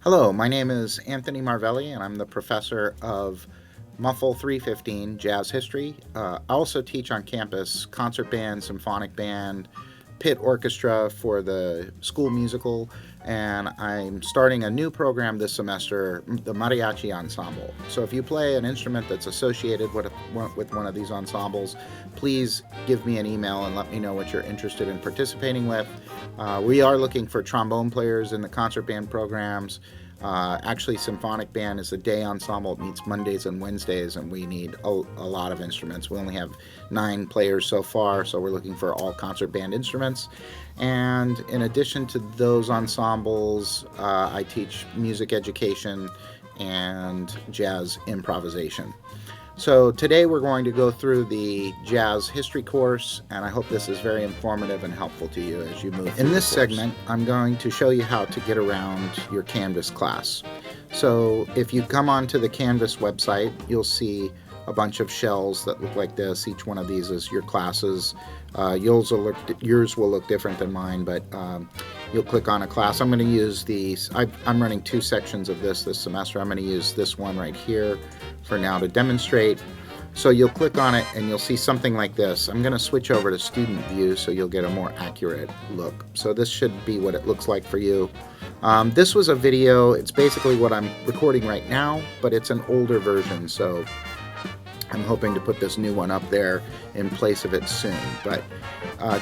Hello, my name is Anthony Marvelli, and I'm the professor of MUFHL 315 Jazz History. I also teach on campus concert band, symphonic band, pit orchestra for the school musical, and I'm starting a new program this semester, the Mariachi Ensemble. So if you play an instrument that's associated with one of these ensembles, please give me an email and let me know what you're interested in participating with. We are looking for trombone players in the concert band programs. Actually, symphonic band is a day ensemble. It meets Mondays and Wednesdays, and we need a lot of instruments. We only have 9 players so far, so we're looking for all concert band instruments. And in addition to those ensembles, I teach music education and jazz improvisation. So today we're going to go through the jazz history course, and I hope this is very informative and helpful to you as you move through. In this segment, I'm going to show you how to get around your Canvas class. So if you come onto the Canvas website, you'll see a bunch of shells that look like this. Each one of these is your classes. Yours will look different than mine, but you'll click on a class. I'm going to use these. I'm running 2 sections of this semester. I'm going to use this one right here for now to demonstrate. So you'll click on it and you'll see something like this. I'm going to switch over to student view so you'll get a more accurate look. So this should be what it looks like for you. This was a video. It's basically what I'm recording right now, but it's an older version, so I'm hoping to put this new one up there in place of it soon. But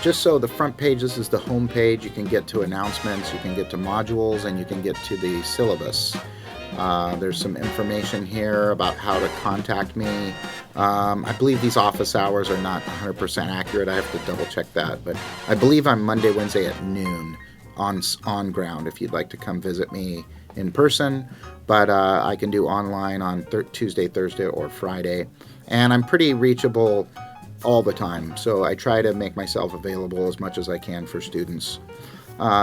just so the front page, this is the home page. You can get to announcements, you can get to modules, and you can get to the syllabus. There's some information here about how to contact me. I believe these office hours are not 100% accurate. I have to double check that, but I believe I'm Monday, Wednesday at noon on ground if you'd like to come visit me in person, but I can do online on Tuesday, Thursday, or Friday, and I'm pretty reachable all the time, so I try to make myself available as much as I can for students.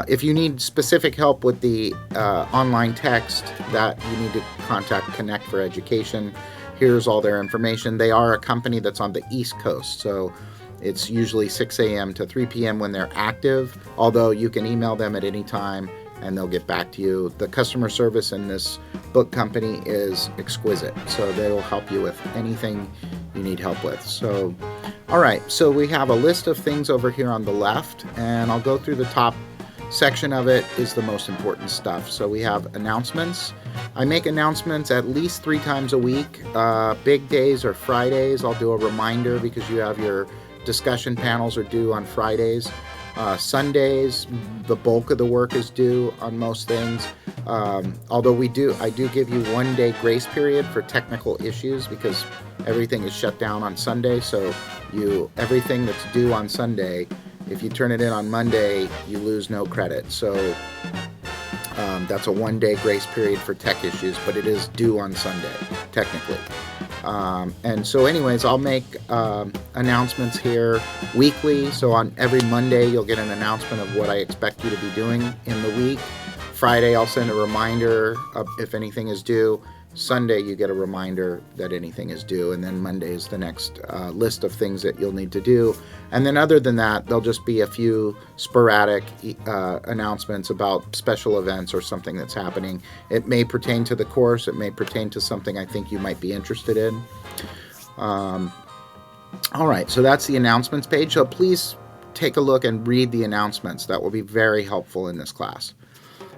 If you need specific help with the online text, that you need to contact Connect for Education. Here's all their information. They are a company that's on the East Coast, so it's usually 6 a.m. to 3 p.m. when they're active, although you can email them at any time and they'll get back to you. The customer service in this book company is exquisite, so they will help you with anything you need help with. So, all right, so we have a list of things over here on the left, and I'll go through the top section of it is the most important stuff. So we have announcements. I make announcements at least 3 times a week. Big days are Fridays. I'll do a reminder because you have your discussion panels are due on Fridays. Sundays, the bulk of the work is due on most things. Although I do give you 1 day grace period for technical issues because everything is shut down on Sunday. So everything that's due on Sunday, if you turn it in on Monday, you lose no credit. So that's a 1 day grace period for tech issues, but it is due on Sunday, technically. And so anyways, I'll make announcements here weekly. So on every Monday, you'll get an announcement of what I expect you to be doing in the week. Friday, I'll send a reminder of if anything is due. Sunday, you get a reminder that anything is due, and then Monday is the next list of things that you'll need to do. And then other than that, there'll just be a few sporadic announcements about special events or something that's happening. It may pertain to the course. It may pertain to something I think you might be interested in. All right, so that's the announcements page. So please take a look and read the announcements. That will be very helpful in this class.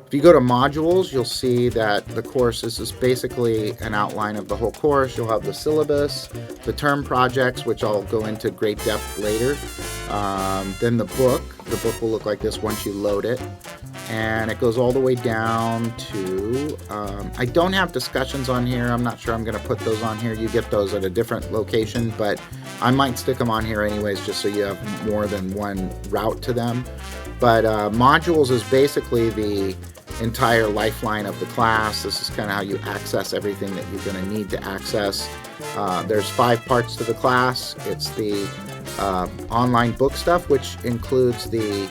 If you go to modules, you'll see that the course is basically an outline of the whole course. You'll have the syllabus, the term projects, which I'll go into great depth later. Then the book. The book will look like this once you load it. And it goes all the way down to, I don't have discussions on here. I'm not sure I'm going to put those on here. You get those at a different location, but I might stick them on here anyways, just so you have more than one route to them. But modules is basically the entire lifeline of the class. This is kind of how you access everything that you're going to need to access. There's 5 parts to the class. It's the online book stuff, which includes the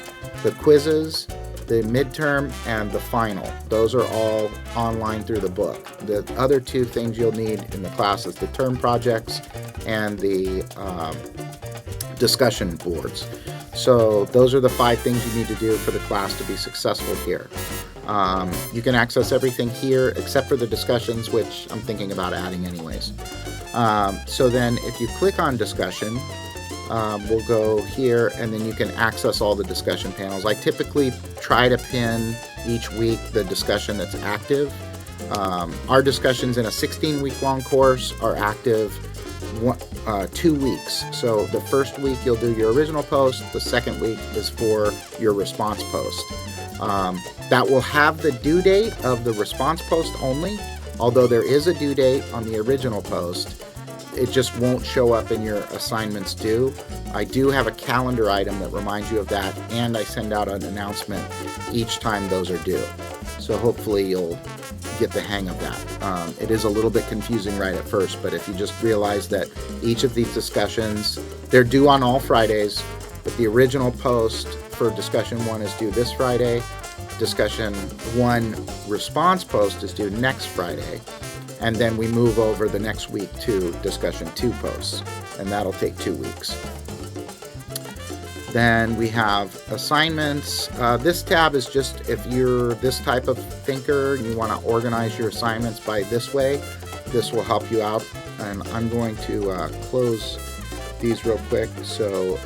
quizzes, the midterm, and the final. Those are all online through the book. The other 2 things you'll need in the class is the term projects and the discussion boards. So those are the 5 things you need to do for the class to be successful here. You can access everything here except for the discussions, which I'm thinking about adding anyways. So then if you click on discussion, we'll go here, and then you can access all the discussion panels. I typically try to pin each week the discussion that's active. Our discussions in a 16-week long course are active 2 weeks. So the first week you'll do your original post, the second week is for your response post. That will have the due date of the response post only, although there is a due date on the original post. It just won't show up in your assignments due. I do have a calendar item that reminds you of that, and I send out an announcement each time those are due. So hopefully you'll get the hang of that. It is a little bit confusing right at first, but if you just realize that each of these discussions, they're due on all Fridays, but the original post for discussion 1 is due this Friday. Discussion 1 response post is due next Friday. And then we move over the next week to discussion 2 posts, and that'll take 2 weeks. Then we have assignments. This tab is just if you're this type of thinker and you want to organize your assignments by this way, this will help you out. And I'm going to close these real quick. So,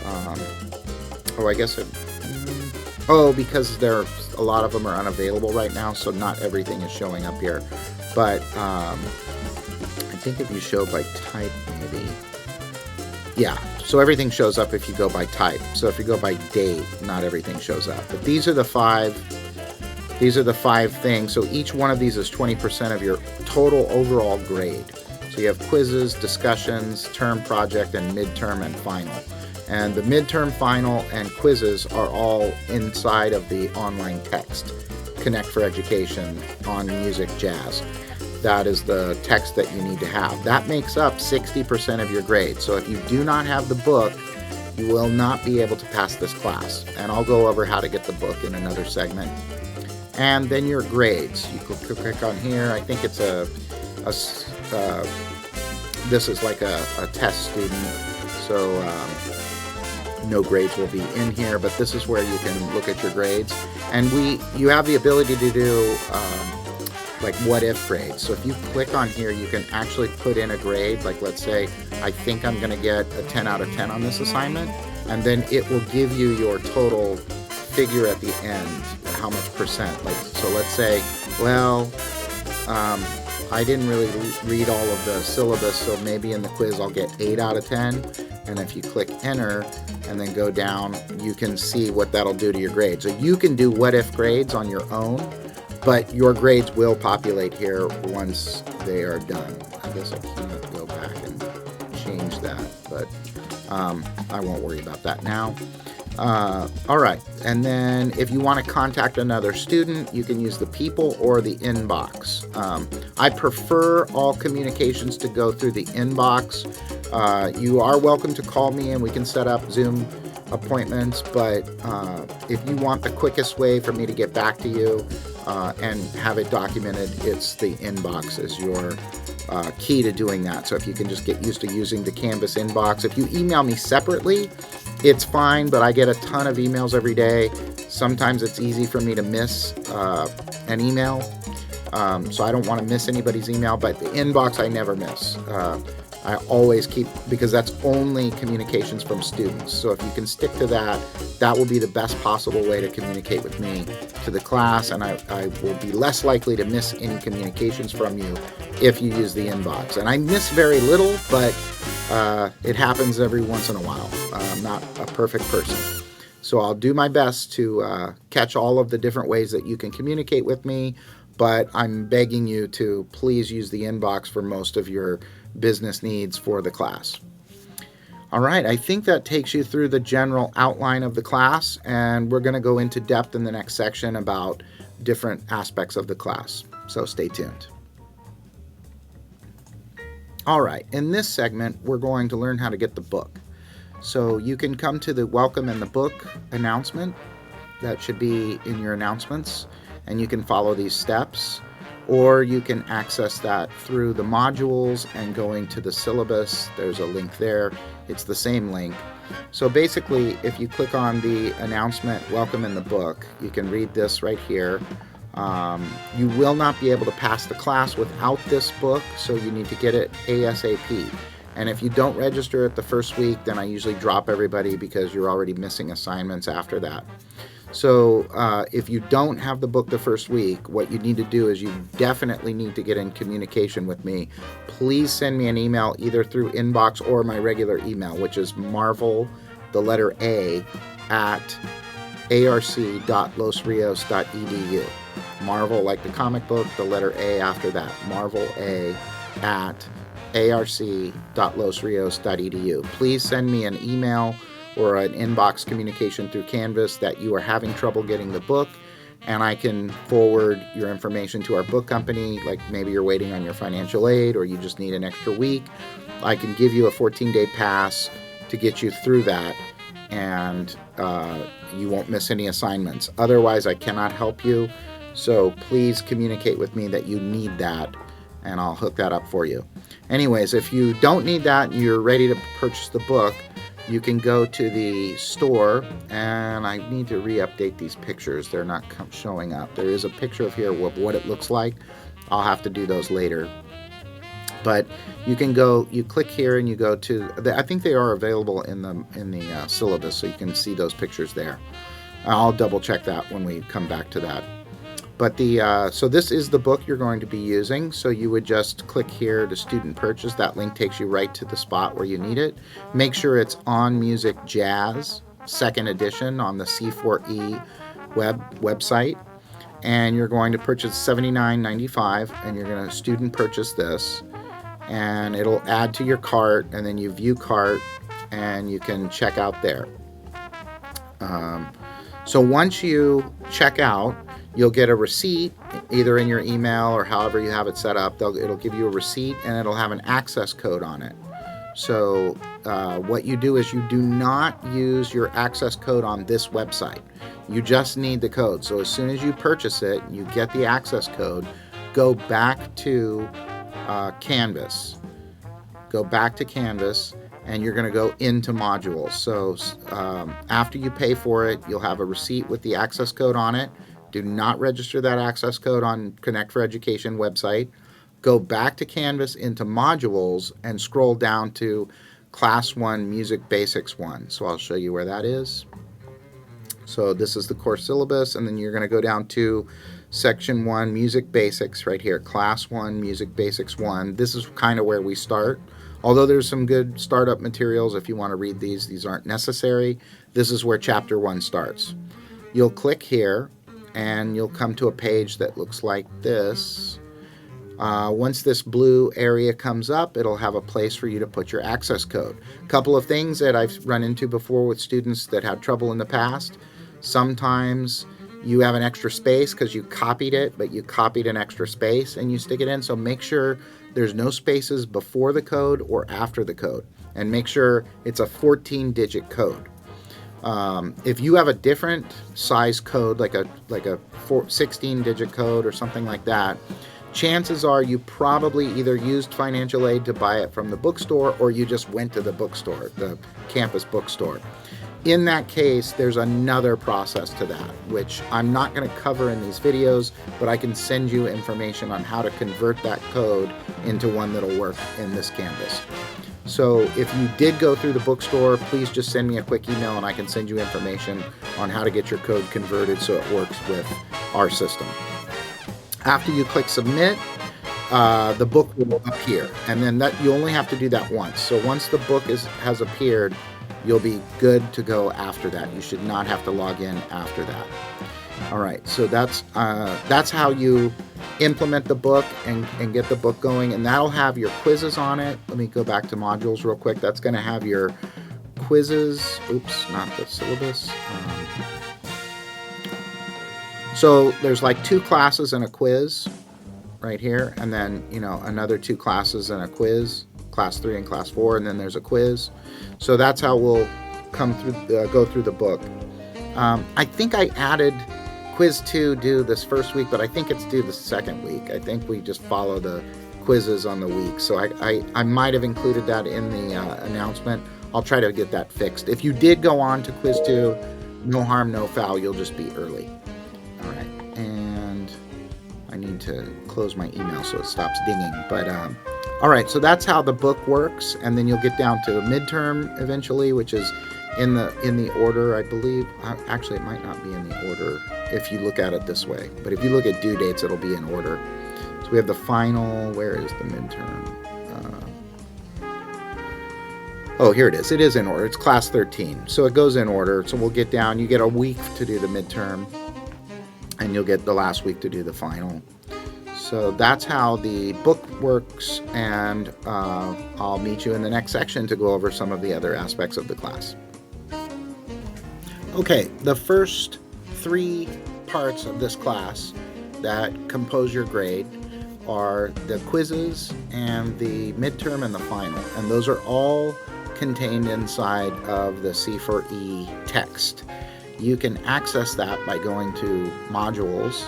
because a lot of them are unavailable right now, so not everything is showing up here. But I think if you show by type, maybe. Yeah, so everything shows up if you go by type. So if you go by date, not everything shows up. But these are the five things. So each one of these is 20% of your total overall grade. So you have quizzes, discussions, term project, and midterm and final. And the midterm, final, and quizzes are all inside of the online text, Connect for Education on Music Jazz. That is the text that you need to have. That makes up 60% of your grade. So if you do not have the book, you will not be able to pass this class. And I'll go over how to get the book in another segment. And then your grades. You can click on here. I think it's this is like a test student. So no grades will be in here, but this is where you can look at your grades. And you have the ability to do like what if grades. So if you click on here, you can actually put in a grade. Like let's say I think I'm going to get a 10 out of 10 on this assignment, and then it will give you your total figure at the end, how much percent. Like so let's say, well, I didn't really read all of the syllabus, so maybe in the quiz I'll get 8 out of 10. And if you click enter and then go down, you can see what that'll do to your grade. So you can do what if grades on your own, but your grades will populate here once they are done. I guess I can't go back and change that, but I won't worry about that now. All right, and then if you want to contact another student, you can use the people or the inbox. I prefer all communications to go through the inbox. You are welcome to call me and we can set up Zoom appointments, but if you want the quickest way for me to get back to you and have it documented, it's the inbox is your key to doing that. So if you can just get used to using the Canvas inbox. If you email me separately, it's fine, but I get a ton of emails every day. Sometimes it's easy for me to miss an email, so I don't want to miss anybody's email, but the inbox I never miss. I always keep, because that's only communications from students. So if you can stick to that, that will be the best possible way to communicate with me to the class, and I will be less likely to miss any communications from you if you use the inbox. And I miss very little, but it happens every once in a while. I'm not a perfect person. So I'll do my best to catch all of the different ways that you can communicate with me, but I'm begging you to please use the inbox for most of your business needs for the class. All right, I think that takes you through the general outline of the class, and we're going to go into depth in the next section about different aspects of the class. So stay tuned. All right, in this segment, we're going to learn how to get the book. So you can come to the welcome and the book announcement. That should be in your announcements, and you can follow these steps. Or you can access that through the modules and going to the syllabus. There's a link there. It's the same link. So basically, if you click on the announcement, welcome in the book, you can read this right here. You will not be able to pass the class without this book, so you need to get it ASAP. And if you don't register it the first week, then I usually drop everybody because you're already missing assignments after that. So if you don't have the book the first week, what you need to do is you definitely need to get in communication with me. Please send me an email either through inbox or my regular email, which is marvel, the letter A, at arc.losrios.edu. Marvel, like the comic book, the letter A after that. Marvel A at arc.losrios.edu. Please send me an email or an inbox communication through Canvas that you are having trouble getting the book, and I can forward your information to our book company. Like maybe you're waiting on your financial aid or you just need an extra week. I can give you a 14-day pass to get you through that, and you won't miss any assignments. Otherwise, I cannot help you. So please communicate with me that you need that, and I'll hook that up for you. Anyways, if you don't need that and you're ready to purchase the book, you can go to the store, and I need to re-update these pictures. They're not showing up. There is a picture of here of what it looks like. I'll have to do those later. But you can go, you click here and you go to, I think they are available in the syllabus, so you can see those pictures there. I'll double check that when we come back to that. But so this is the book you're going to be using. So you would just click here to student purchase. That link takes you right to the spot where you need it. Make sure it's On Music Jazz, 2nd edition on the C4E website. And you're going to purchase $79.95, and you're going to student purchase this. And it'll add to your cart, and then you view cart, and you can check out there. So once you check out, you'll get a receipt either in your email or however you have it set up. It'll give you a receipt, and it'll have an access code on it. So what you do is you do not use your access code on this website. You just need the code. So as soon as you purchase it, you get the access code, go back to Canvas. Go back to Canvas, and you're going to go into modules. So after you pay for it, you'll have a receipt with the access code on it. Do not register that access code on Connect for Education website. Go back to Canvas into modules and scroll down to Class 1 Music Basics 1. So I'll show you where that is. So this is the course syllabus, and then you're going to go down to Section 1 Music Basics right here, Class 1 Music Basics 1. This is kind of where we start. Although there's some good startup materials if you want to read these aren't necessary. This is where Chapter 1 starts. You'll click here, and you'll come to a page that looks like this. Once this blue area comes up, it'll have a place for you to put your access code. A couple of things that I've run into before with students that had trouble in the past. Sometimes you have an extra space because you copied it, but you copied an extra space and you stick it in. So make sure there's no spaces before the code or after the code, and make sure it's a 14-digit code. If you have a different size code, like a 16-digit code or something like that, chances are you probably either used financial aid to buy it from the bookstore, or you just went to the bookstore, the campus bookstore. In that case, there's another process to that, which I'm not going to cover in these videos, but I can send you information on how to convert that code into one that'll work in this Canvas. So if you did go through the bookstore, please just send me a quick email and I can send you information on how to get your code converted so it works with our system. After you click submit, the book will appear, and then you only have to do that once. So once the book has appeared, you'll be good to go after that. You should not have to log in after that. All right, so that's how you implement the book and get the book going, and that'll have your quizzes on it. Let me go back to modules real quick. That's going to have your quizzes. Oops, not the syllabus. So there's like 2 classes and a quiz right here, and then another 2 classes and a quiz, class 3 and class 4, and then there's a quiz. So that's how we'll go through the book. I think I added quiz 2 due this first week, but I think it's due the second week. I think we just follow the quizzes on the week. So I might have included that in the announcement. I'll try to get that fixed. If you did go on to quiz 2, no harm, no foul. You'll just be early. All right, and need to close my email so it stops dinging. But all right, so that's how the book works, and then you'll get down to the midterm eventually, which is in the order, I believe. Actually, it might not be in the order if you look at it this way, but if you look at due dates, it'll be in order. So we have the final. Where is the midterm? Oh, here it is. It is in order. It's class 13, so it goes in order. So we'll get down. You get a week to do the midterm, and you'll get the last week to do the final. So that's how the book works, and I'll meet you in the next section to go over some of the other aspects of the class. Okay, the first 3 parts of this class that compose your grade are the quizzes and the midterm and the final, and those are all contained inside of the C4E text. You can access that by going to modules.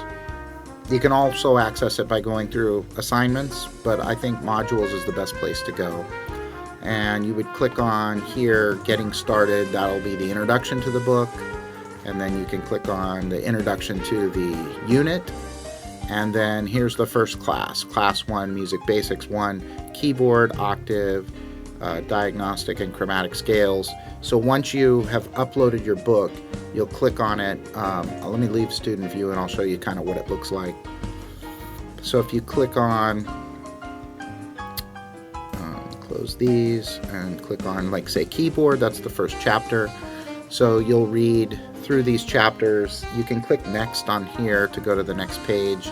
You can also access it by going through assignments, but I think modules is the best place to go. And you would click on here, getting started. That'll be the introduction to the book. And then you can click on the introduction to the unit. And then here's the first class, class 1, music basics 1, keyboard, octave, diagnostic and chromatic scales. So once you have uploaded your book, you'll click on it. Let me leave student view and I'll show you kind of what it looks like. So if you click on, close these and click on, like, say, keyboard, that's the first chapter. So you'll read through these chapters. You can click next on here to go to the next page,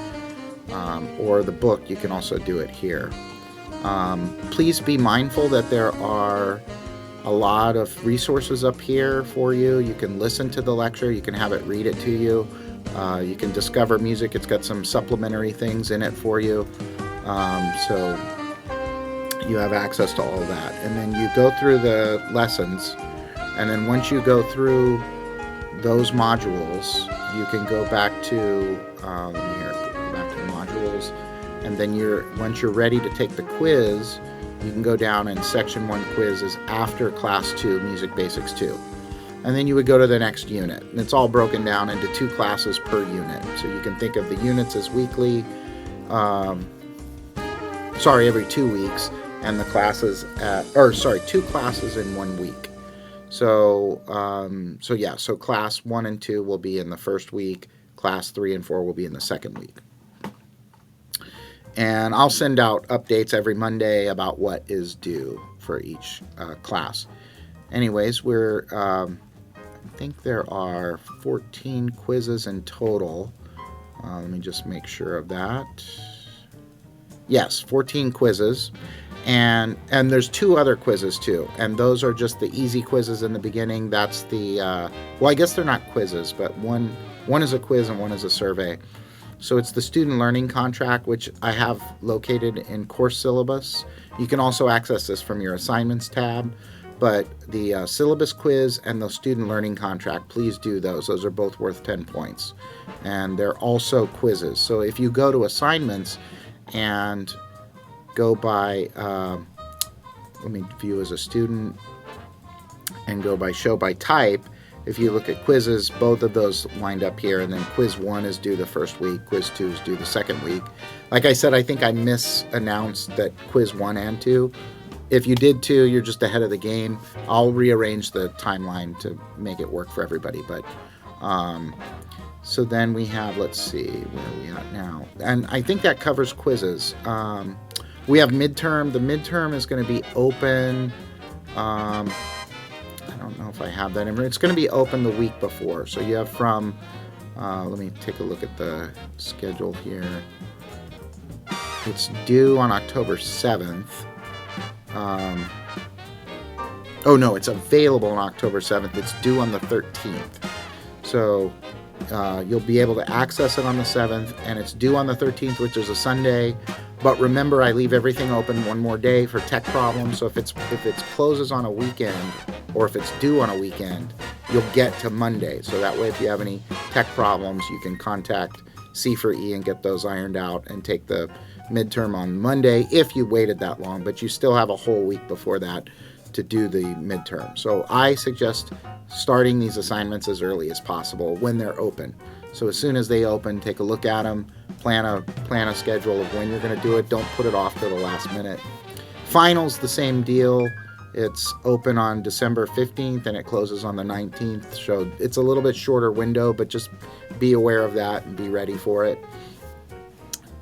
or the book, you can also do it here. Please be mindful that there are a lot of resources up here for you. You can listen to the lecture, you can have it read it to you, you can discover music. It's got some supplementary things in it for you, so you have access to all that. And then you go through the lessons, and then once you go through those modules, you can go back to let me hear it, go back to modules, and then once you're ready to take the quiz, you can go down, and section 1 quiz is after class 2, music basics 2. And then you would go to the next unit, and it's all broken down into 2 classes per unit. So you can think of the units as weekly, every 2 weeks, and the classes 2 classes in 1 week. So so class 1 and 2 will be in the first week, class 3 and 4 will be in the second week. And I'll send out updates every Monday about what is due for each class. Anyways, I think there are 14 quizzes in total. Let me just make sure of that. Yes, 14 quizzes. And there's 2 other quizzes too, and those are just the easy quizzes in the beginning. That's the well, I guess they're not quizzes, but one is a quiz and one is a survey. So it's the student learning contract, which I have located in course syllabus. You can also access this from your assignments tab, but the syllabus quiz and the student learning contract, please do those. Those are both worth 10 points, and they're also quizzes. So if you go to assignments and go by, let me view as a student and go by show by type. If you look at quizzes, both of those wind up here, and then quiz 1 is due the first week, quiz 2 is due the second week. Like I said, I think I misannounced that quiz 1 and 2. If you did 2, you're just ahead of the game. I'll rearrange the timeline to make it work for everybody. But so then we have, let's see, where are we at now? And I think that covers quizzes. We have midterm. The midterm is going to be open. I don't know if I have that in here. It's going to be open the week before. So you have from, let me take a look at the schedule here. It's due on October 7th. Oh no, it's available on October 7th. It's due on the 13th. So you'll be able to access it on the 7th, and it's due on the 13th, which is a Sunday. But remember, I leave everything open one more day for tech problems. So if it closes on a weekend, or if it's due on a weekend, you'll get to Monday. So that way, if you have any tech problems, you can contact C4E and get those ironed out and take the midterm on Monday if you waited that long. But you still have a whole week before that to do the midterm. So I suggest starting these assignments as early as possible when they're open. So as soon as they open, take a look at them, plan a schedule of when you're going to do it. Don't put it off to the last minute. Finals, the same deal. It's open on December 15th and it closes on the 19th. So it's a little bit shorter window, but just be aware of that and be ready for it.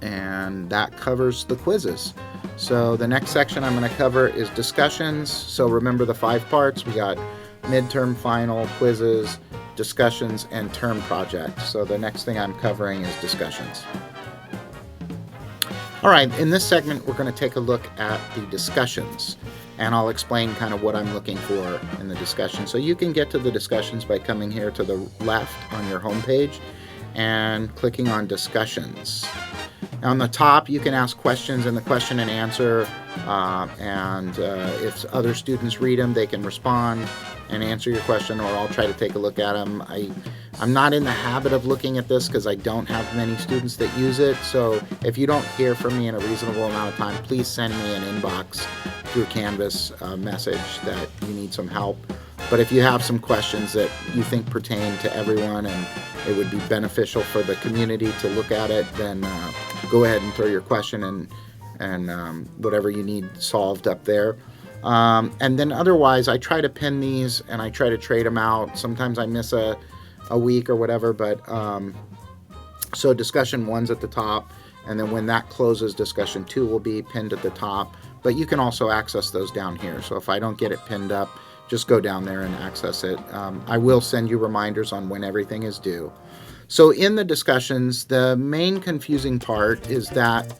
And that covers the quizzes. So the next section I'm going to cover is discussions. So remember the 5 parts. We got midterm, final, quizzes, discussions, and term project. So the next thing I'm covering is discussions. All right, in this segment, we're going to take a look at the discussions, and I'll explain kind of what I'm looking for in the discussion. So you can get to the discussions by coming here to the left on your home page and clicking on discussions. On the top, you can ask questions in the question and answer, and if other students read them, they can respond and answer your question, or I'll try to take a look at them. I'm not in the habit of looking at this because I don't have many students that use it, so if you don't hear from me in a reasonable amount of time, please send me an inbox through Canvas message that you need some help. But if you have some questions that you think pertain to everyone and it would be beneficial for the community to look at it, then go ahead and throw your question and whatever you need solved up there. And then otherwise, I try to pin these and I try to trade them out. Sometimes I miss a week or whatever, but so discussion 1's at the top, and then when that closes, discussion 2 will be pinned at the top. But you can also access those down here. So if I don't get it pinned up, just go down there and access it. I will send you reminders on when everything is due. So in the discussions, the main confusing part is that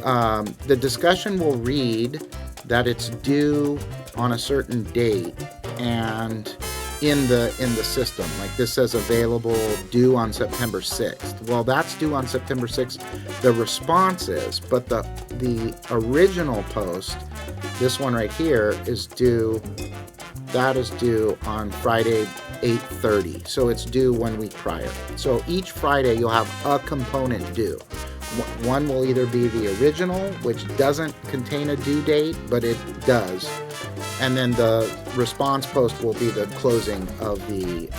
the discussion will read that it's due on a certain date, and in the system, like this says available due on September 6th. Well, that's due on September 6th. The response is, but the original post, this one right here, is due. That is due on Friday 8:30. So it's due 1 week prior. So each Friday you'll have a component due. One will either be the original, which doesn't contain a due date, but it does. And then the response post will be the closing of the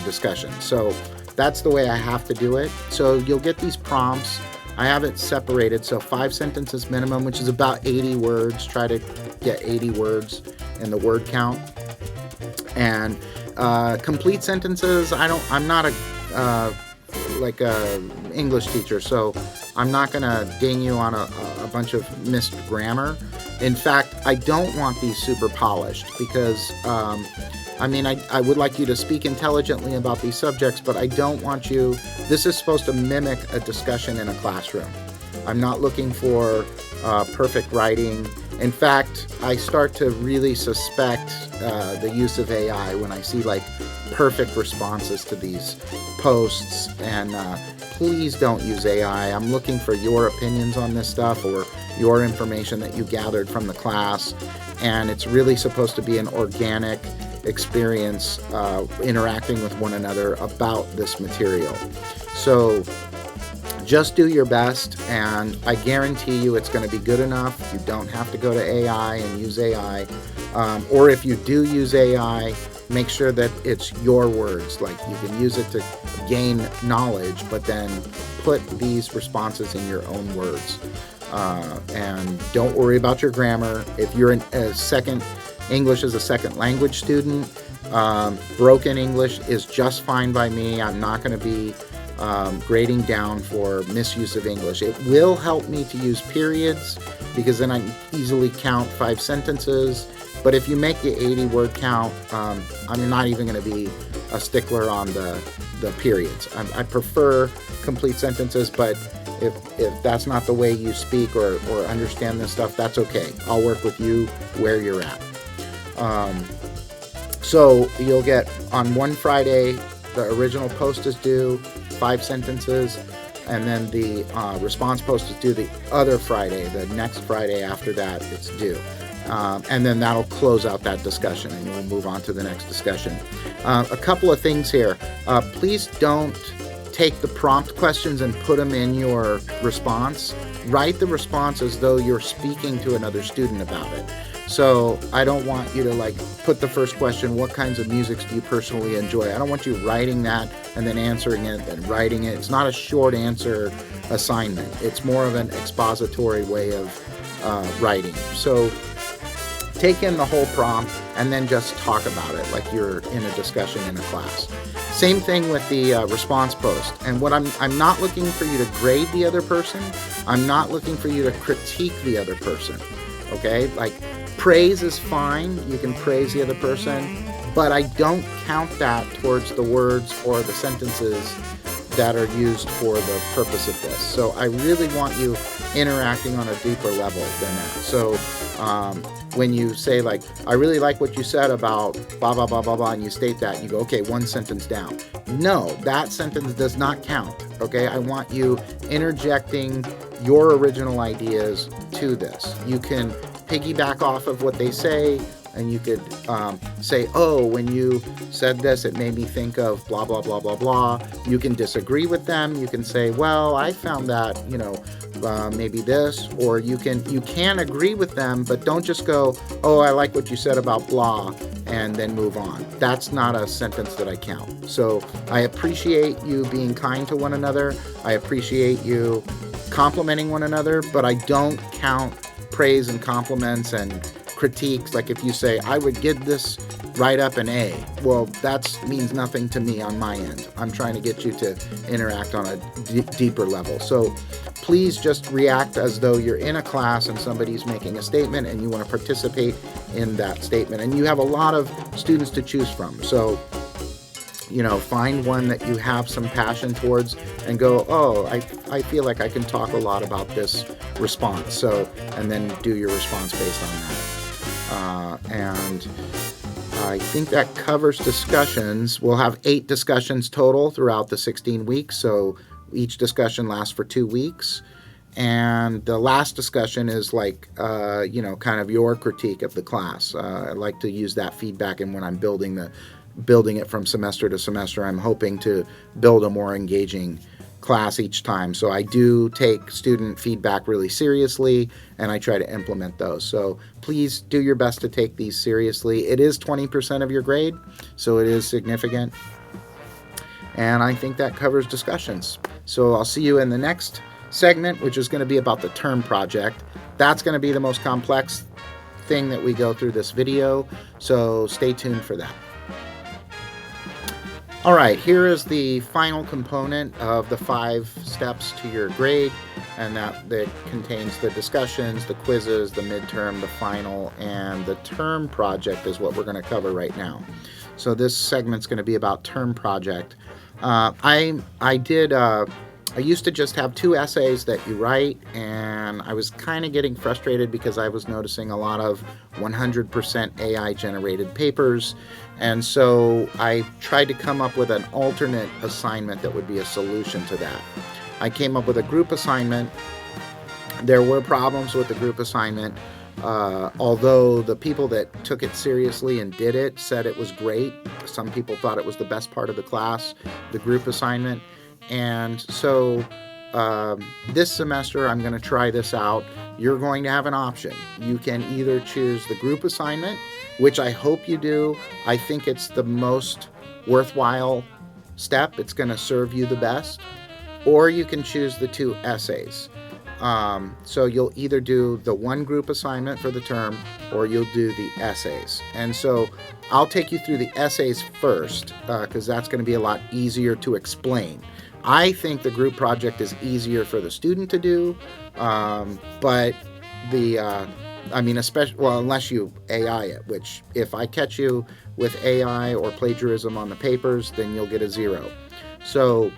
discussion. So that's the way I have to do it. So you'll get these prompts. I have it separated, so 5 sentences minimum, which is about 80 words. Try to get 80 words in the word count. And complete sentences, I'm not a English teacher, so I'm not gonna ding you on a bunch of missed grammar. In fact, I don't want these super polished because I would like you to speak intelligently about these subjects, but I don't want you. This is supposed to mimic a discussion in a classroom. I'm not looking for perfect writing. In fact, I start to really suspect the use of AI when I see like perfect responses to these posts, and please don't use AI. I'm looking for your opinions on this stuff or your information that you gathered from the class, and it's really supposed to be an organic experience interacting with one another about this material. So just do your best, and I guarantee you it's going to be good enough. You don't have to go to AI and use AI. Or if you do use AI, make sure that it's your words. Like, you can use it to gain knowledge, but then put these responses in your own words. And don't worry about your grammar. If you're English as a second language student, broken English is just fine by me. I'm not going to be grading down for misuse of English. It will help me to use periods because then I can easily count 5 sentences. But if you make the 80 word count, I'm not even going to be a stickler on the periods. I prefer complete sentences, but if that's not the way you speak or understand this stuff, that's okay. I'll work with you where you're at. So you'll get on one Friday, the original post is due, 5 sentences, and then the response post is due the other Friday. The next Friday after that, it's due. And then that'll close out that discussion, and we'll move on to the next discussion. A couple of things here. Please don't take the prompt questions and put them in your response. Write the response as though you're speaking to another student about it. So I don't want you to like put the first question, what kinds of music do you personally enjoy? I don't want you writing that and then answering it and writing it. It's not a short answer assignment. It's more of an expository way of writing. So take in the whole prompt and then just talk about it like you're in a discussion in a class. Same thing with the response post. And what I'm not looking for you to grade the other person. I'm not looking for you to critique the other person. Okay? Like, praise is fine. You can praise the other person, but I don't count that towards the words or the sentences that are used for the purpose of this. So I really want you interacting on a deeper level than that. So when you say like, I really like what you said about blah, blah, blah, blah, blah, and you state that, you go, okay, one sentence down. No, that sentence does not count. Okay, I want you interjecting your original ideas to this. You can piggyback off of what they say, and you could say, oh, when you said this, it made me think of blah, blah, blah, blah, blah. You can disagree with them. You can say, well, I found that, maybe this, or you can agree with them, but don't just go, oh, I like what you said about blah, and then move on. That's not a sentence that I count. So I appreciate you being kind to one another. I appreciate you complimenting one another, but I don't count praise and compliments and critiques. Like if you say, I would give this write-up an A, well, that means nothing to me on my end. I'm trying to get you to interact on a deeper level. So please just react as though you're in a class and somebody's making a statement and you want to participate in that statement. And you have a lot of students to choose from. So find one that you have some passion towards and go, oh, I feel like I can talk a lot about this response. So, and then do your response based on that. And I think that covers discussions. We'll have 8 discussions total throughout the 16 weeks. So each discussion lasts for 2 weeks. And the last discussion is like, kind of your critique of the class. I like to use that feedback, and when I'm building it from semester to semester, I'm hoping to build a more engaging class each time. So I do take student feedback really seriously, and I try to implement those. So please do your best to take these seriously. It is 20% of your grade, so it is significant. And I think that covers discussions. So I'll see you in the next segment, which is going to be about the term project. That's going to be the most complex thing that we go through this video, so stay tuned for that. All right, here is the final component of the 5 steps to your grade, and that contains the discussions, the quizzes, the midterm, the final, and the term project is what we're going to cover right now. So this segment's going to be about term project. I used to just have 2 essays that you write, and I was kind of getting frustrated because I was noticing a lot of 100% AI generated papers. And so I tried to come up with an alternate assignment that would be a solution to that. I came up with a group assignment. There were problems with the group assignment, although the people that took it seriously and did it said it was great. Some people thought it was the best part of the class, the group assignment. And so this semester, I'm going to try this out. You're going to have an option. You can either choose the group assignment, which I hope you do. I think it's the most worthwhile step. It's going to serve you the best. Or you can choose the 2 essays. So you'll either do the 1 group assignment for the term, or you'll do the essays. And so I'll take you through the essays first, because that's going to be a lot easier to explain. I think the group project is easier for the student to do, but unless you AI it, which if I catch you with AI or plagiarism on the papers, then you'll get a 0. So,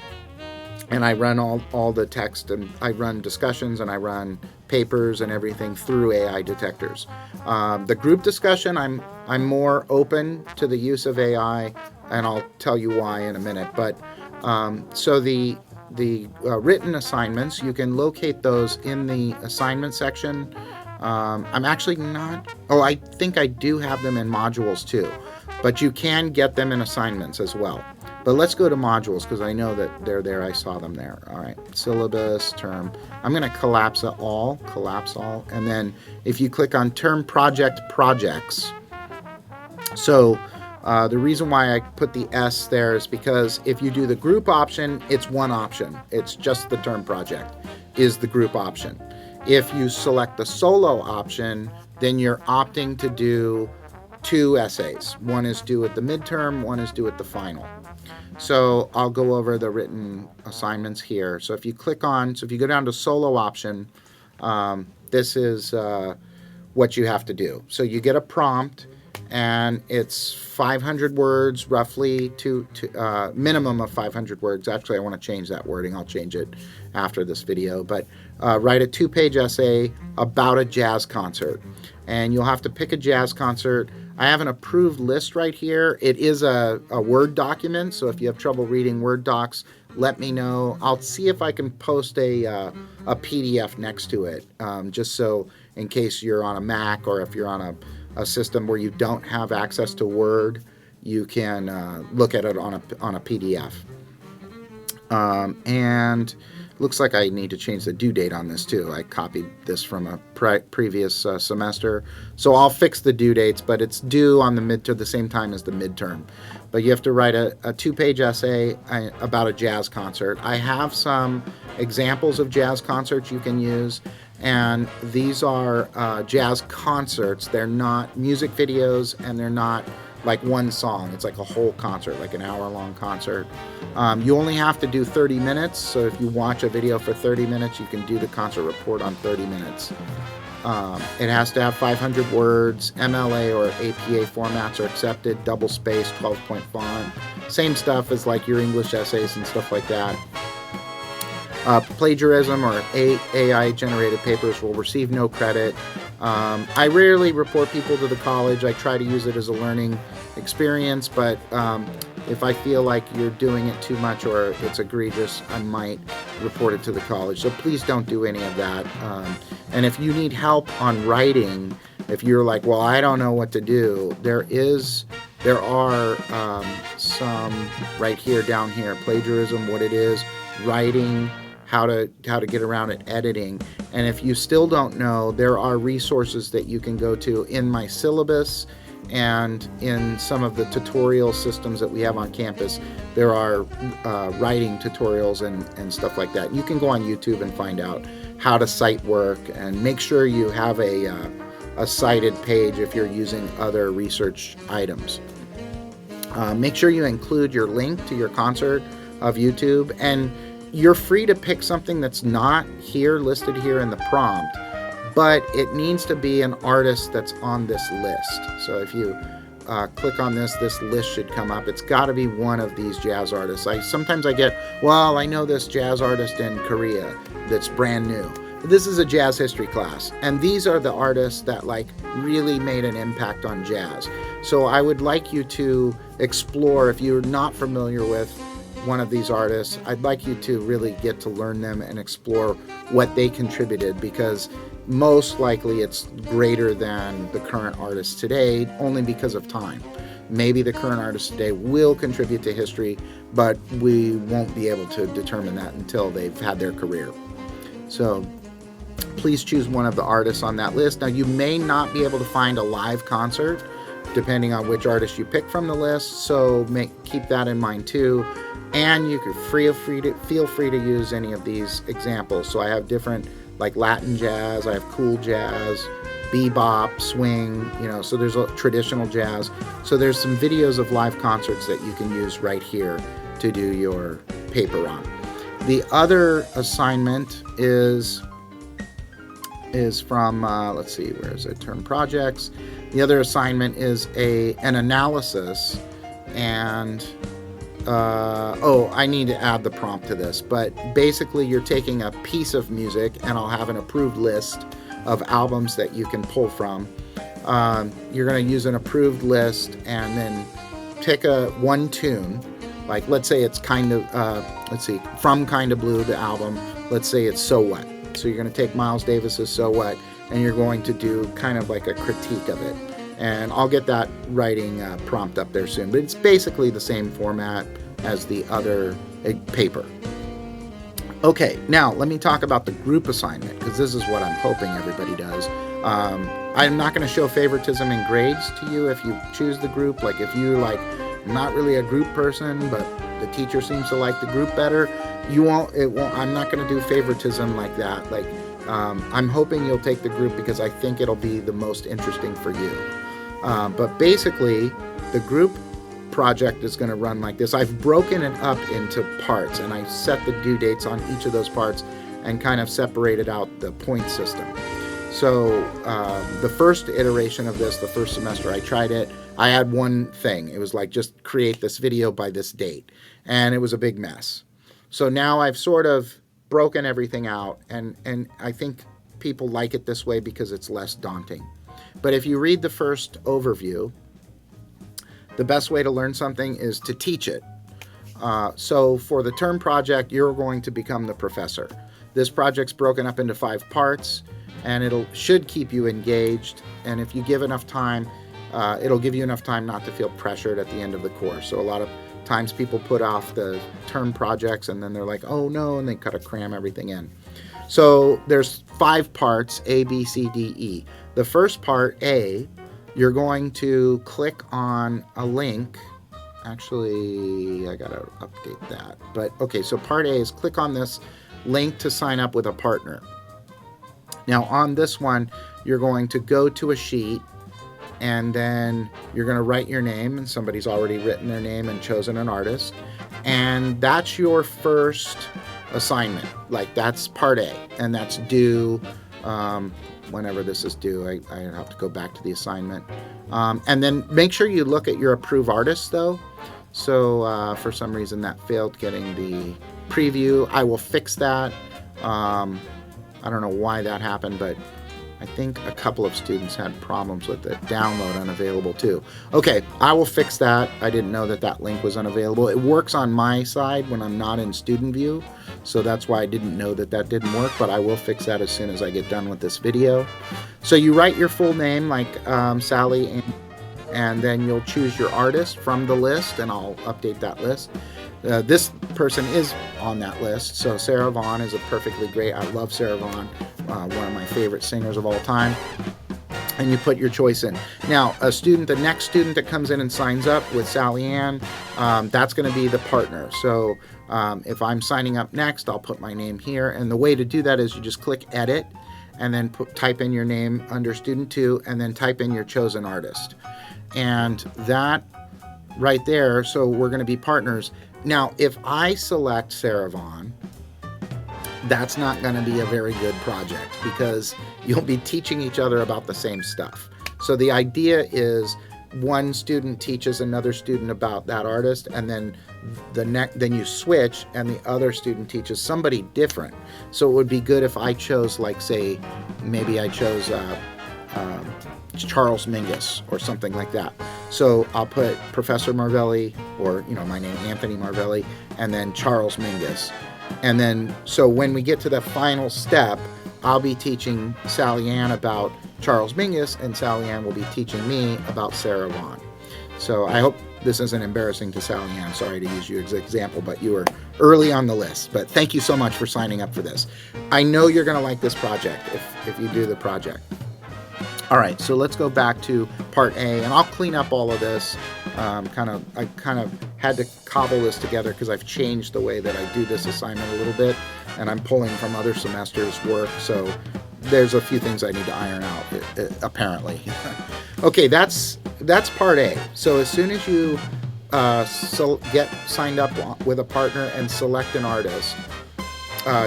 and I run all the text, and I run discussions, and I run papers and everything through AI detectors. The group discussion, I'm more open to the use of AI, and I'll tell you why in a minute. But so the written assignments, you can locate those in the assignment section. I'm actually not, I think I do have them in modules too, but you can get them in assignments as well. But let's go to modules because I know that they're there. I saw them there. All right, syllabus, term. I'm going to collapse all, and then if you click on term project projects. So the reason why I put the S there is because if you do the group option, it's one option. It's just the term project is the group option. If you select the solo option, then you're opting to do 2 essays. One is due at the midterm, one is due at the final. So I'll go over the written assignments here. So if you click on, so if you go down to solo option, this is what you have to do. So you get a prompt, and it's 500 words roughly to minimum of 500 words. Actually, I want to change that wording. I'll change it after this video. But write a 2-page essay about a jazz concert. And you'll have to pick a jazz concert. I have an approved list right here. It is a Word document, so if you have trouble reading Word docs, let me know. I'll see if I can post a PDF next to it, just so in case you're on a Mac or if you're on a system where you don't have access to Word, you can look at it on a PDF. And looks like I need to change the due date on this too. I copied this from a previous semester. So I'll fix the due dates, but it's due on the same time as the midterm. But you have to write a 2-page essay about a jazz concert. I have some examples of jazz concerts you can use, and these are jazz concerts. They're not music videos, and they're not like one song. It's like a whole concert, like an hour-long concert. You only have to do 30 minutes, so if you watch a video for 30 minutes, you can do the concert report on 30 minutes. It has to have 500 words. MLA or APA formats are accepted. Double space, 12-point font. Same stuff as like your English essays and stuff like that. Plagiarism or AI-generated papers will receive no credit. I rarely report people to the college. I try to use it as a learning experience, but if I feel like you're doing it too much or it's egregious, I might report it to the college. So please don't do any of that. And if you need help on writing, if you're like, well, I don't know what to do, there are some right here, down here, plagiarism, what it is, writing, how to get around it, editing. And if you still don't know, there are resources that you can go to in my syllabus and in some of the tutorial systems that we have on campus. There are writing tutorials and stuff like that. You can go on YouTube and find out how to cite work, and make sure you have a cited page if you're using other research items. Make sure you include your link to your concert of YouTube, and you're free to pick something that's not listed here in the prompt, but it needs to be an artist that's on this list. So if you click on this list should come up. It's got to be one of these jazz artists. Sometimes I get, well, I know this jazz artist in Korea that's brand new. This is a jazz history class, and these are the artists that like really made an impact on jazz. So I would like you to explore, if you're not familiar with one of these artists, I'd like you to really get to learn them and explore what they contributed, because most likely it's greater than the current artists today, only because of time. Maybe the current artists today will contribute to history, but we won't be able to determine that until they've had their career. So please choose one of the artists on that list. Now, you may not be able to find a live concert depending on which artist you pick from the list, so keep that in mind too. And you can feel free to use any of these examples. So I have different, like Latin jazz, I have cool jazz, bebop, swing, so there's a traditional jazz. So there's some videos of live concerts that you can use right here to do your paper on. The other assignment is from, let's see, where is it? Term projects. The other assignment is an analysis, and I need to add the prompt to this, but basically you're taking a piece of music, and I'll have an approved list of albums that you can pull from. You're going to use an approved list and then pick one tune, like let's say it's from Kinda Blue, the album, let's say it's So What. So you're going to take Miles Davis's So What, and you're going to do kind of like a critique of it. And I'll get that writing prompt up there soon. But it's basically the same format, as the other paper. Okay, now let me talk about the group assignment, because this is what I'm hoping everybody does. I'm not going to show favoritism in grades to you if you choose the group. Like if you like not really a group person, but the teacher seems to like the group better, I'm not going to do favoritism like that. Like I'm hoping you'll take the group because I think it'll be the most interesting for you. But basically, the group project is going to run like this. I've broken it up into parts, and I set the due dates on each of those parts and kind of separated out the point system. So the first iteration of this, the first semester I tried it, I had one thing. It was like, just create this video by this date. And it was a big mess. So now I've sort of broken everything out, and I think people like it this way because it's less daunting. But if you read the first overview, the best way to learn something is to teach it. So for the term project, you're going to become the professor. This project's broken up into 5 parts, and should keep you engaged. And if you give enough time, it'll give you enough time not to feel pressured at the end of the course. So a lot of times people put off the term projects, and then they're like, oh no, and they kind of cram everything in. So there's 5 parts, A, B, C, D, E. The first part, A, you're going to click on a link. Actually, I gotta update that. But okay, so part A is click on this link to sign up with a partner. Now on this one, you're going to go to a sheet, and then you're going to write your name, and somebody's already written their name and chosen an artist. And that's your first assignment. Like that's part A, and that's due whenever this is due. I have to go back to the assignment. And then make sure you look at your approved artists though. So for some reason that failed getting the preview. I will fix that. I don't know why that happened, but I think a couple of students had problems with the download unavailable too. Okay, I will fix that. I didn't know that that link was unavailable. It works on my side when I'm not in student view, so that's why I didn't know that that didn't work, but I will fix that as soon as I get done with this video. So you write your full name, like Sally, and then you'll choose your artist from the list, and I'll update that list. This person is on that list, so Sarah Vaughan is a perfectly great. I love Sarah Vaughan, one of my favorite singers of all time. And you put your choice in. Now, the next student that comes in and signs up with Sally Ann, that's going to be the partner. So if I'm signing up next, I'll put my name here. And the way to do that is you just click Edit, and then type in your name under Student 2, and then type in your chosen artist. And that right there, so we're going to be partners. Now, if I select Sarah Vaughan, that's not going to be a very good project because you'll be teaching each other about the same stuff. So the idea is one student teaches another student about that artist, and then then you switch, and the other student teaches somebody different. So it would be good if I chose, like, say, maybe I chose Charles Mingus or something like that. So I'll put Professor Marvelli, or my name, Anthony Marvelli, and then Charles Mingus. And then, so when we get to the final step, I'll be teaching Sally Ann about Charles Mingus, and Sally Ann will be teaching me about Sarah Vaughan. So I hope this isn't embarrassing to Sally Ann. Sorry to use you as an example, but you were early on the list. But thank you so much for signing up for this. I know you're going to like this project if you do the project. All right, so let's go back to part A, and I'll clean up all of this. I kind of had to cobble this together because I've changed the way that I do this assignment a little bit, and I'm pulling from other semesters' work, so there's a few things I need to iron out, apparently. Okay, that's part A. So as soon as you get signed up with a partner and select an artist,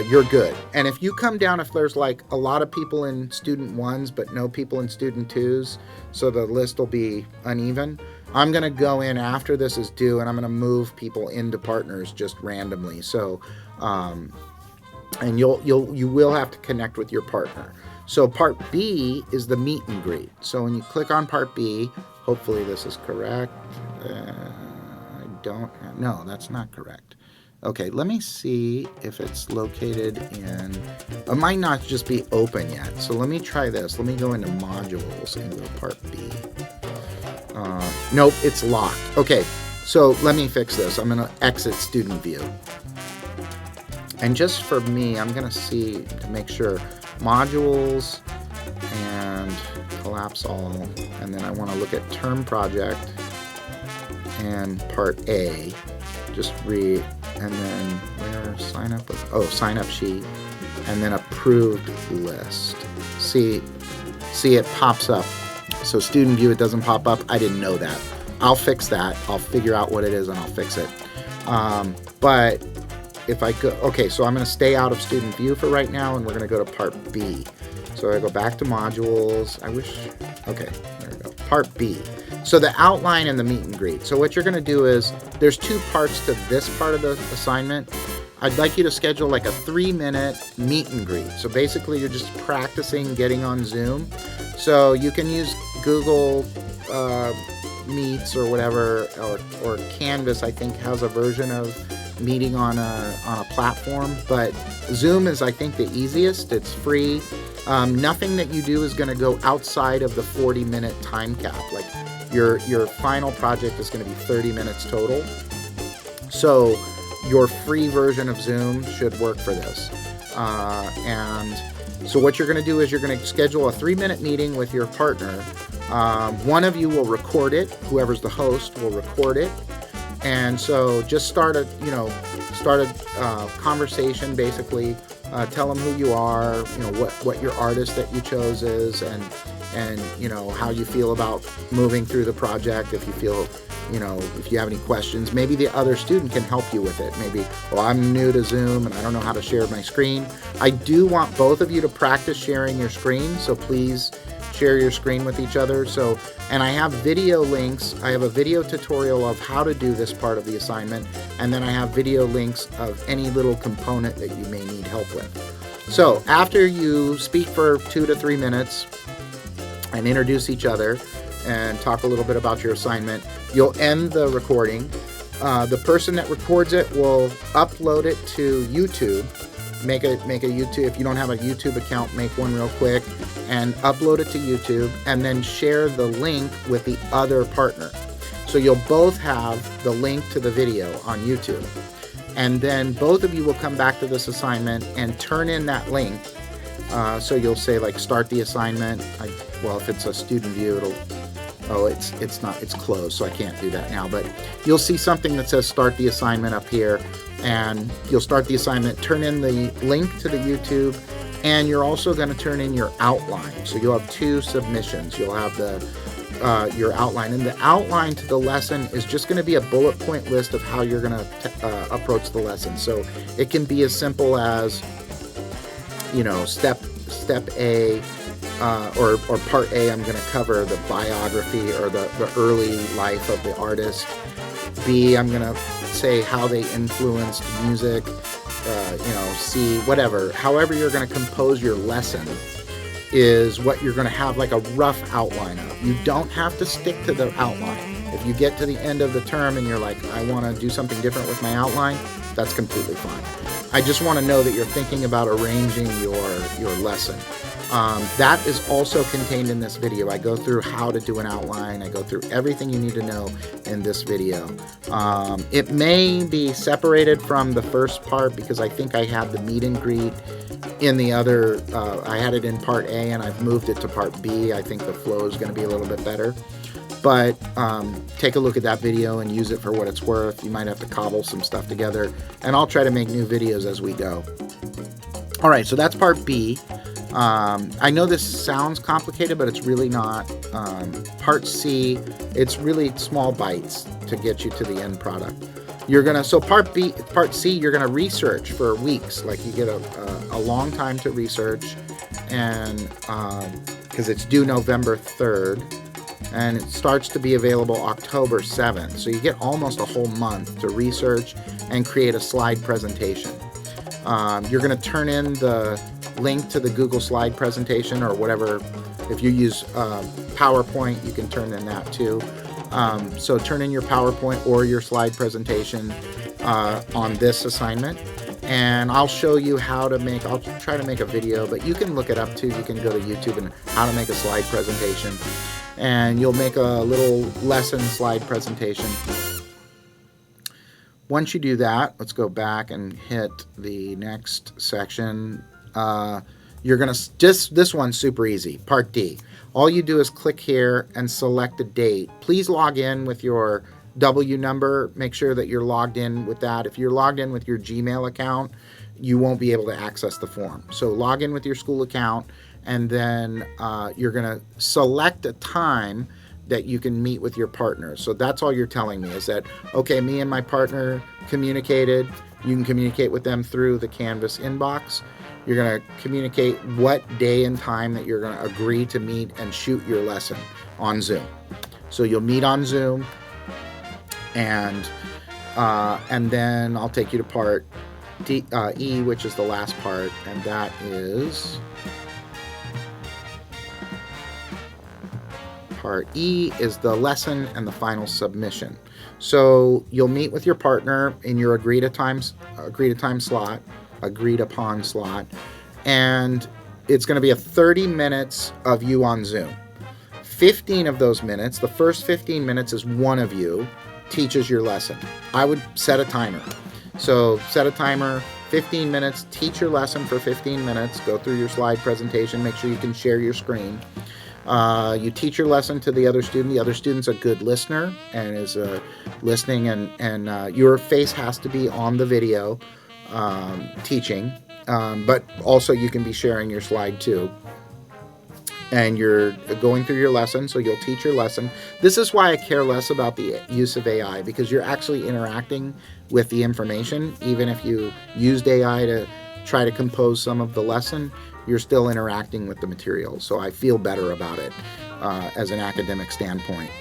you're good. And if you come down, if there's like a lot of people in student 1s but no people in student 2s, so the list will be uneven, I'm going to go in after this is due, and I'm going to move people into partners just randomly. So and you will have to connect with your partner. So part B is the meet and greet. So when you click on part B, hopefully this is correct. No, that's not correct. Okay, let me see if it's located in, it might not just be open yet. So let me try this. Let me go into modules and go part B. Nope, it's locked. Okay, So let me fix this. I'm going to exit student view. And just for me, I'm going to see to make sure modules and collapse all. And then I want to look at term project and part A. Just read, and then where sign up? Sign up sheet, and then approved list. See it pops up. So student view, it doesn't pop up. I didn't know that. I'll fix that. I'll figure out what it is and I'll fix it. But if I go, okay, so I'm going to stay out of student view for right now, and we're going to go to part B. So I go back to modules. Okay, there we go. Part B. So the outline and the meet and greet. So what you're going to do is, there's two parts to this part of the assignment. I'd like you to schedule like a 3-minute meet and greet. So basically you're just practicing getting on Zoom. So you can use Google Meets or whatever, or Canvas, I think, has a version of meeting on a platform, but Zoom is, I think, the easiest. It's free. Nothing that you do is going to go outside of the 40-minute time cap. Like your final project is going to be 30 minutes total. So your free version of Zoom should work for this. And so what you're going to do is you're going to schedule a 3-minute meeting with your partner. One of you will record it. Whoever's the host will record it. And so just start a conversation, basically. Tell them who you are, what your artist that you chose is, and how you feel about moving through the project. If you feel, if you have any questions, maybe the other student can help you with it. Maybe, I'm new to Zoom and I don't know how to share my screen. I do want both of you to practice sharing your screen, so please share your screen with each other. And I have video links. I have a video tutorial of how to do this part of the assignment, and then I have video links of any little component that you may need help with. So after you speak for 2 to 3 minutes and introduce each other and talk a little bit about your assignment, you'll end the recording. The person that records it will upload it to YouTube. Make a YouTube. If you don't have a YouTube account, make one real quick and upload it to YouTube, and then share the link with the other partner. So you'll both have the link to the video on YouTube. And then both of you will come back to this assignment and turn in that link. So you'll say, like, start the assignment. If it's a student view, it's closed, so I can't do that now. But you'll see something that says start the assignment up here, and you'll start the assignment, turn in the link to the YouTube, and you're also going to turn in your outline. So you'll have 2 submissions. You'll have your outline, and the outline to the lesson is just going to be a bullet point list of how you're going to approach the lesson. So it can be as simple as, step A, or part A, I'm going to cover the biography or the early life of the artist. B, I'm going to say how they influenced music. C, whatever. However you're going to compose your lesson is what you're going to have, like a rough outline of. You don't have to stick to the outline. If you get to the end of the term and you're like, I want to do something different with my outline, that's completely fine. I just want to know that you're thinking about arranging your lesson. That is also contained in this video. I go through how to do an outline. I go through everything you need to know in this video. It may be separated from the first part because I think I had the meet and greet in the other, I had it in part A and I've moved it to part B. I think the flow is going to be a little bit better. But take a look at that video and use it for what it's worth. You might have to cobble some stuff together, and I'll try to make new videos as we go. All right, so that's part B. I know this sounds complicated, but it's really not. Part C, it's really small bites to get you to the end product. So part C, you're gonna research for weeks. Like, you get a long time to research, and because it's due November 3rd, and it starts to be available October 7th. So you get almost a whole month to research and create a slide presentation. You're gonna turn in the link to the Google slide presentation or whatever. If you use PowerPoint, you can turn in that too. So turn in your PowerPoint or your slide presentation on this assignment, and I'll show you how to I'll try to make a video, but you can look it up too. You can go to YouTube and how to make a slide presentation, and you'll make a little lesson slide presentation. Once you do that, let's go back and hit the next section. You're going to just, this one's super easy, Part D. All you do is click here and select a date. Please log in with your W number. Make sure that you're logged in with that. If you're logged in with your Gmail account, you won't be able to access the form. So log in with your school account, and then you're going to select a time that you can meet with your partner. So that's all you're telling me is that, okay, me and my partner communicated. You can communicate with them through the Canvas inbox. You're going to communicate what day and time that you're going to agree to meet and shoot your lesson on Zoom. So you'll meet on Zoom, and then I'll take you to part E, which is the last part, and that is Part E is the lesson and the final submission. So you'll meet with your partner in your agreed upon slot, and it's going to be a 30 minutes of you on Zoom. 15 of those minutes, the first 15 minutes is one of you teaches your lesson. I would set a timer. So set a timer, 15 minutes, teach your lesson for 15 minutes, go through your slide presentation, make sure you can share your screen. You teach your lesson to the other student. The other student's a good listener and is listening, and your face has to be on the video teaching, but also you can be sharing your slide too. And you're going through your lesson, so you'll teach your lesson. This is why I care less about the use of AI, because you're actually interacting with the information. Even if you used AI to try to compose some of the lesson, you're still interacting with the material. So I feel better about it as an academic standpoint.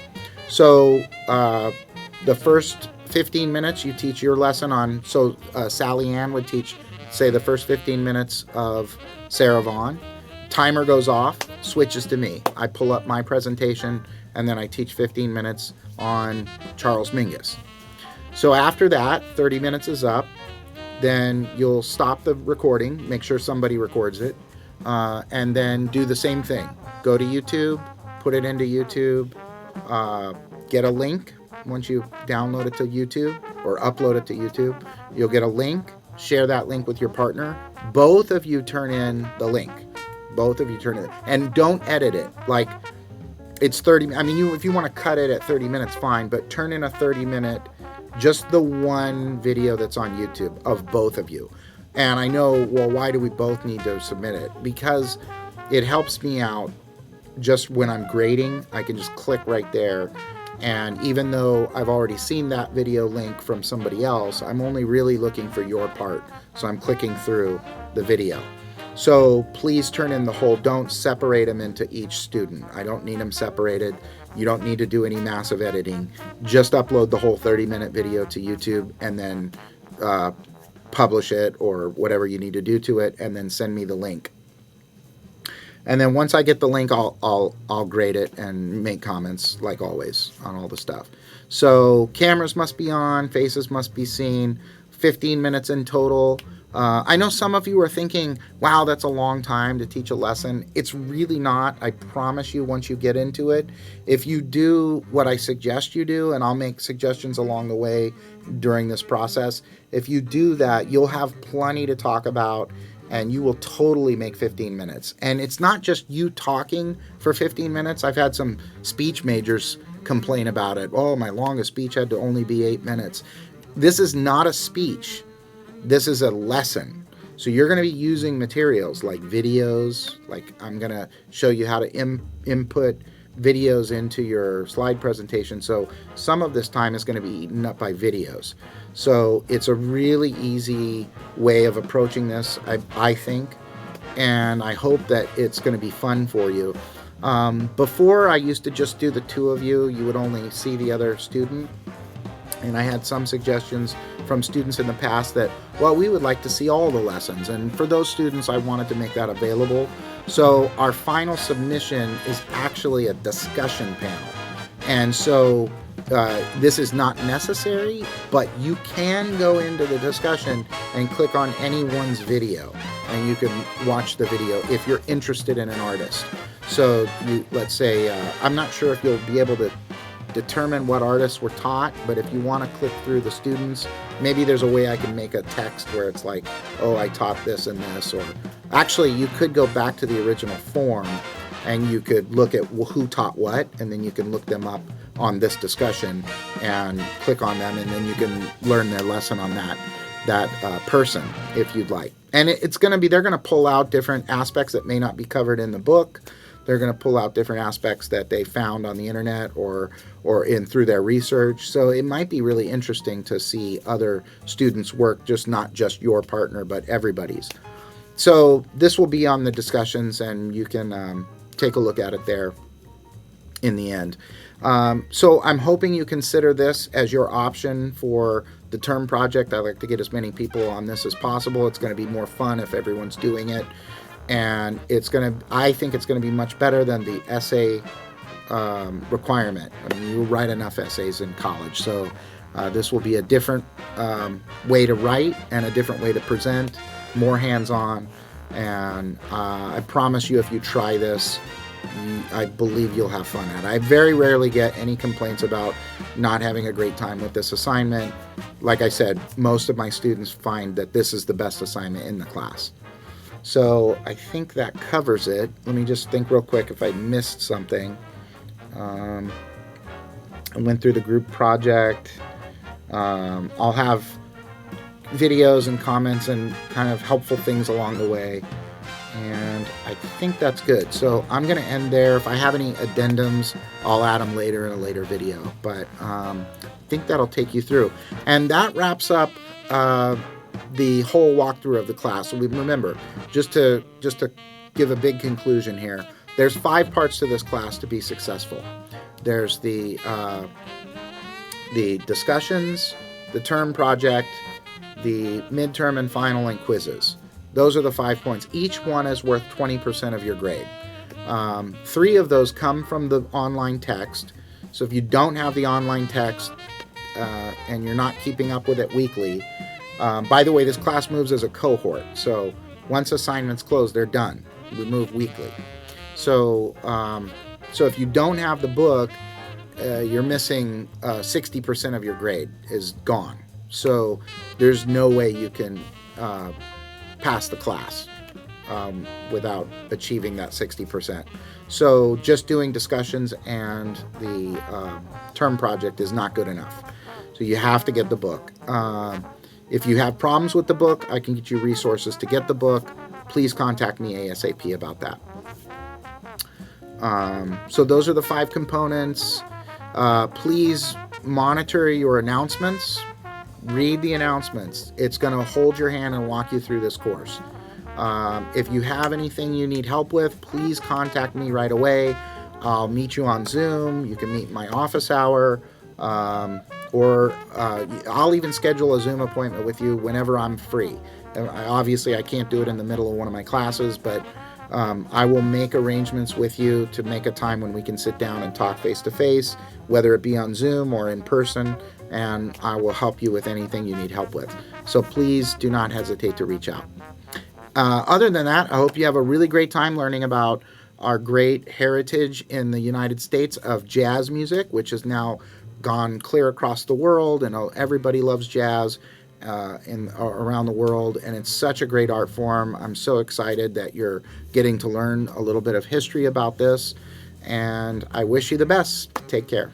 So the first 15 minutes you teach your lesson on, so Sally Ann would teach, say, the first 15 minutes of Sarah Vaughn. Timer goes off, switches to me. I pull up my presentation, and then I teach 15 minutes on Charles Mingus. So after that, 30 minutes is up. Then you'll stop the recording, make sure somebody records it, and then do the same thing. Go to YouTube, put it into YouTube, get a link. Once you download it to YouTube or upload it to YouTube, you'll get a link. Share that link with your partner. Both of you turn in the link. Both of you turn it in. And don't edit it. Like, it's 30. I mean, if you want to cut it at 30 minutes, fine, but turn in a 30-minute, just the one video that's on YouTube of both of you. And I know, well, why do we both need to submit it? Because it helps me out just when I'm grading. I can just click right there. And even though I've already seen that video link from somebody else, I'm only really looking for your part. So I'm clicking through the video. So please turn in the whole, don't separate them into each student. I don't need them separated. You don't need to do any massive editing. Just upload the whole 30-minute video to YouTube and then publish it or whatever you need to do to it, and then send me the link. And then once I get the link, I'll grade it and make comments like always on all the stuff. So cameras must be on, faces must be seen, 15 minutes in total. I know some of you are thinking, wow, that's a long time to teach a lesson. It's really not. I promise you, once you get into it, if you do what I suggest you do, and I'll make suggestions along the way during this process, if you do that, you'll have plenty to talk about, and you will totally make 15 minutes. And it's not just you talking for 15 minutes. I've had some speech majors complain about it. Oh, my longest speech had to only be 8 minutes. This is not a speech. This is a lesson. So you're going to be using materials like videos, like I'm going to show you how to input videos into your slide presentation. So some of this time is going to be eaten up by videos. So it's a really easy way of approaching this, I think, and I hope that it's going to be fun for you. Before, I used to just do the two of you. You would only see the other student. And I had some suggestions from students in the past that, well, we would like to see all the lessons. And for those students, I wanted to make that available. So our final submission is actually a discussion panel. And so this is not necessary, but you can go into the discussion and click on anyone's video. And you can watch the video if you're interested in an artist. So let's say, I'm not sure if you'll be able to determine what artists were taught, but if you want to click through the students, maybe there's a way I can make a text where it's like, oh, I taught this and this, or actually you could go back to the original form and you could look at who taught what, and then you can look them up on this discussion and click on them, and then you can learn their lesson on that person if you'd like. And they're going to pull out different aspects that may not be covered in the book. They're going to pull out different aspects that they found on the internet or through their research. So it might be really interesting to see other students' work, not just your partner, but everybody's. So this will be on the discussions, and you can take a look at it there in the end. So I'm hoping you consider this as your option for the term project. I like to get as many people on this as possible. It's going to be more fun if everyone's doing it. And I think it's going to be much better than the essay requirement. I mean, you write enough essays in college. So this will be a different way to write and a different way to present, more hands-on. And I promise you, if you try this, I believe you'll have fun at it. I very rarely get any complaints about not having a great time with this assignment. Like I said, most of my students find that this is the best assignment in the class. So I think that covers it. Let me just think real quick if I missed something. I went through the group project. I'll have videos and comments and kind of helpful things along the way. And I think that's good. So I'm going to end there. If I have any addendums, I'll add them later in a later video. But I think that'll take you through. And that wraps up the whole walkthrough of the class. So remember, just to give a big conclusion here, there's 5 parts to this class to be successful. There's the discussions, the term project, the midterm and final, and quizzes. Those are the 5 points. Each one is worth 20% of your grade. 3 of those come from the online text. So if you don't have the online text and you're not keeping up with it weekly, by the way, this class moves as a cohort. So once assignments close, they're done. We move weekly. So if you don't have the book, you're missing 60% of your grade is gone. So there's no way you can pass the class without achieving that 60%. So just doing discussions and the term project is not good enough. So you have to get the book. If you have problems with the book, I can get you resources to get the book. Please contact me ASAP about that. So those are the 5 components. Please monitor your announcements. Read the announcements. It's going to hold your hand and walk you through this course. If you have anything you need help with, please contact me right away. I'll meet you on Zoom. You can meet my office hour. Or I'll even schedule a Zoom appointment with you whenever I'm free. Obviously, I can't do it in the middle of one of my classes, but I will make arrangements with you to make a time when we can sit down and talk face-to-face, whether it be on Zoom or in person, and I will help you with anything you need help with. So please do not hesitate to reach out. Other than that, I hope you have a really great time learning about our great heritage in the United States of jazz music, which has now gone clear across the world, and everybody loves jazz around the world, and it's such a great art form. I'm so excited that you're getting to learn a little bit of history about this, and I wish you the best. Take care.